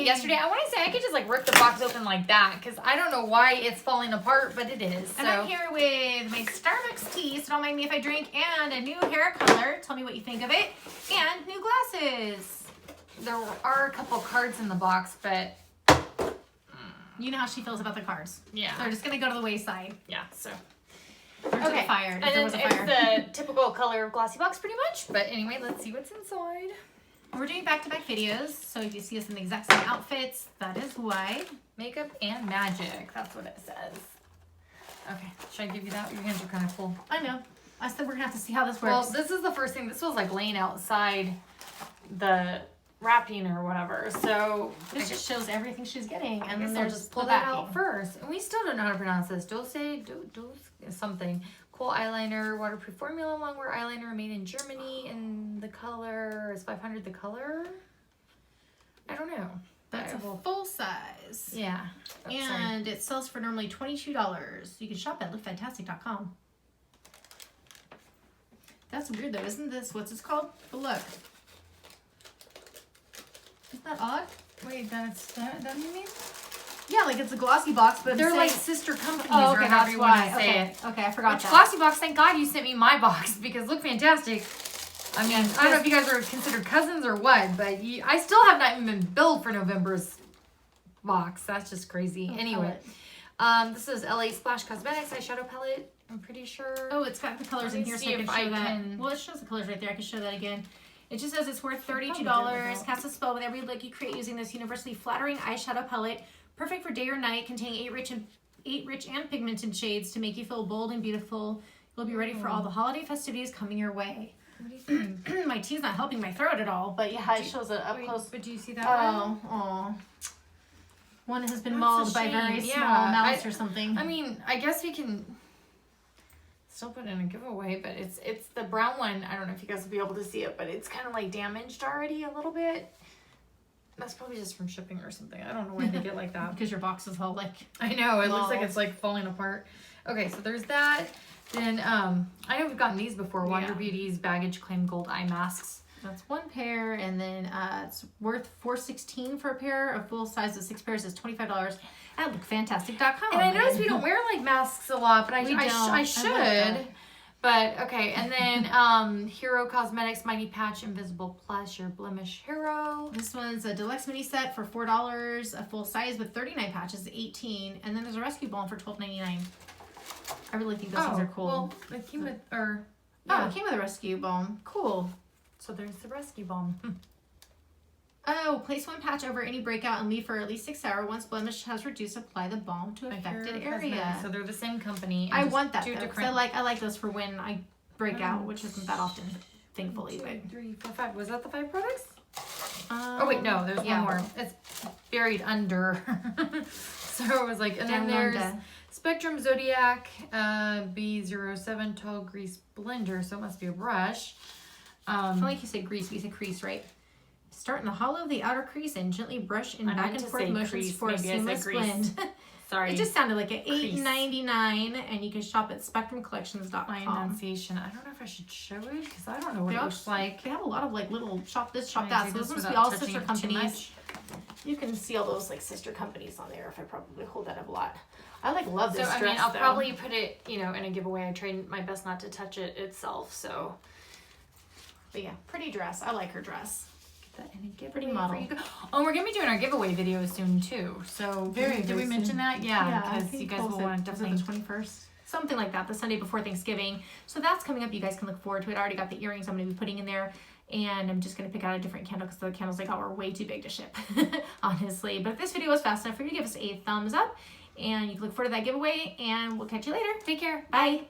yesterday. I want to say I could just like rip the box open like that because I don't know why it's falling apart, but it is. And I'm here with my Starbucks tea, so don't mind me if I drink, and a new hair color. Tell me what you think of it. And new glasses. There are a couple cards in the box, but you know how she feels about the cards. Yeah. They're just going to go to the wayside. Yeah, so. Okay. Fired. And it's the typical color of Glossybox pretty much. But anyway, let's see what's inside. We're doing back-to-back videos, so if you see us in the exact same outfits, that is why. Makeup and magic. That's what it says. Okay, should I give you that? Your hands are kind of full. I know. I said we're going to have to see how this works. Well, this is the first thing. This was like laying outside the wrapping or whatever. So this just shows everything she's getting. And then I'll there's just pull the that backing. out first. And we still don't know how to pronounce this. Dose something. Cool eyeliner, waterproof formula, longwear eyeliner made in Germany. And the color is 500 the color. I don't know. That's a full size. Yeah. Oh, and it sells for normally $22. You can shop at lookfantastic.com. That's weird though, isn't this? What's this called? But look. Isn't that odd? Wait, that you mean? Yeah, like it's a Glossybox, but they're like sister companies or however that's you want why. to say it. Okay, I forgot that. Glossybox, thank God you sent me my box because Look Fantastic. I mean, I don't know if you guys are considered cousins or what, but I still have not even been billed for November's box. That's just crazy. Anyway, this is LA Splash Cosmetics eyeshadow palette. I'm pretty sure. Oh, it's got the colors in here, so I can show that. Well, it shows the colors right there. I can show that again. It just says it's worth $32. Cast a spell with every look you create using this universally flattering eyeshadow palette. Perfect for day or night, containing 8 rich and pigmented shades to make you feel bold and beautiful. You'll be ready for all the holiday festivities coming your way. What do you think? My tea's not helping my throat at all, but yeah, it shows it up close. But do you see that one? Oh. One has been mauled by very small mouse or something. I mean, I guess we can still put in a giveaway, but it's the brown one. I don't know if you guys will be able to see it, but it's kind of like damaged already a little bit. That's probably just from shipping or something. I don't know why they get like that. Because your box is all like... I know. It looks like it's like falling apart. Okay, so there's that. Then, I know we've gotten these before. Wander Beauty's Baggage Claim Gold Eye Masks. That's one pair. And then it's worth $4.16 for a pair. A full size of 6 pairs is $25 at lookfantastic.com. And I noticed we don't wear like masks a lot, but I should. But, okay, and then Hero Cosmetics Mighty Patch Invisible Plus, your blemish hero. This one's a deluxe mini set for $4, a full size with 39 patches, $18. And then there's a rescue balm for $12.99. I really think those things are cool. Well, it came with, it came with a rescue balm. Cool. So there's the rescue balm. Oh, place one patch over any breakout and leave for at least 6 hours. Once blemish has reduced, apply the balm to affected area. So they're the same company. I want that though, I like those for when I break out, which isn't that often, thankfully. 1, 2, 3, 4, 5. Was that the 5 products? Oh wait, no, there's one more. It's buried under. So it was like, and then there's Spectrum Zodiac B07 Tall Grease Blender. So it must be a brush. I feel like you said grease, you said crease, right? Start in the hollow of the outer crease and gently brush in back and forth motions for a seamless blend. Sorry. It just sounded like an $8.99, and you can shop at SpectrumCollections.com. My enunciation. I don't know if I should show it because I don't know what it looks like. They have a lot of like little shop this, shop that. So those must be all sister companies. You can see all those like sister companies on there if I probably hold that up a lot. I love this dress. I mean, I'll probably put it, in a giveaway. I try my best not to touch it itself. So, but yeah, pretty dress. I like her dress. That in a giveaway for you. Oh, we're gonna be doing our giveaway video soon too. So did we mention that? Yeah, because you guys will want to definitely the 21st, something like that, the Sunday before Thanksgiving. So that's coming up. You guys can look forward to it. I already got the earrings I'm gonna be putting in there, and I'm just gonna pick out a different candle because the candles I got were way too big to ship, honestly. But if this video was fast enough for you, give us a thumbs up, and you can look forward to that giveaway. And we'll catch you later. Take care. Bye.